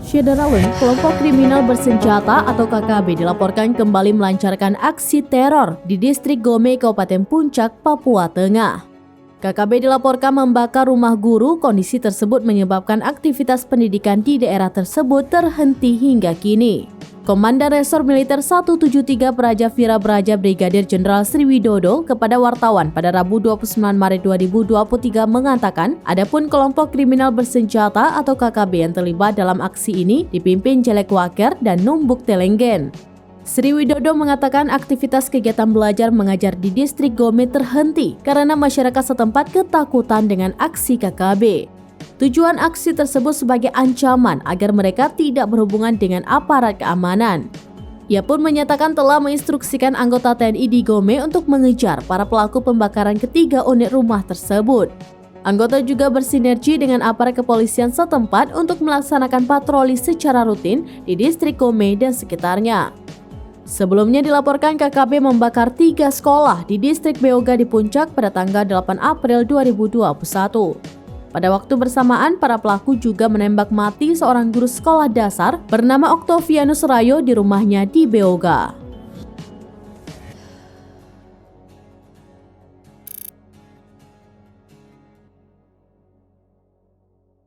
Syederalun, kelompok kriminal bersenjata atau KKB dilaporkan kembali melancarkan aksi teror di distrik Gome, Kabupaten Puncak, Papua Tengah. KKB dilaporkan membakar rumah guru. Kondisi tersebut menyebabkan aktivitas pendidikan di daerah tersebut terhenti hingga kini. Komandan Resor Militer 173 Praja Vira Braja Brigadir Jenderal Sriwidodo kepada wartawan pada Rabu 29 Maret 2023 mengatakan, adapun kelompok kriminal bersenjata atau KKB yang terlibat dalam aksi ini dipimpin Jelek Waker dan Numbuk Telenggen. Sriwidodo mengatakan aktivitas kegiatan belajar mengajar di distrik Gome terhenti karena masyarakat setempat ketakutan dengan aksi KKB. Tujuan aksi tersebut sebagai ancaman agar mereka tidak berhubungan dengan aparat keamanan. Ia pun menyatakan telah menginstruksikan anggota TNI di Gome untuk mengejar para pelaku pembakaran ketiga unit rumah tersebut. Anggota juga bersinergi dengan aparat kepolisian setempat untuk melaksanakan patroli secara rutin di distrik Gome dan sekitarnya. Sebelumnya dilaporkan KKB membakar 3 sekolah di distrik Beoga di Puncak pada tanggal 8 April 2021. Pada waktu bersamaan, para pelaku juga menembak mati seorang guru sekolah dasar bernama Octavianus Rayo di rumahnya di Beoga.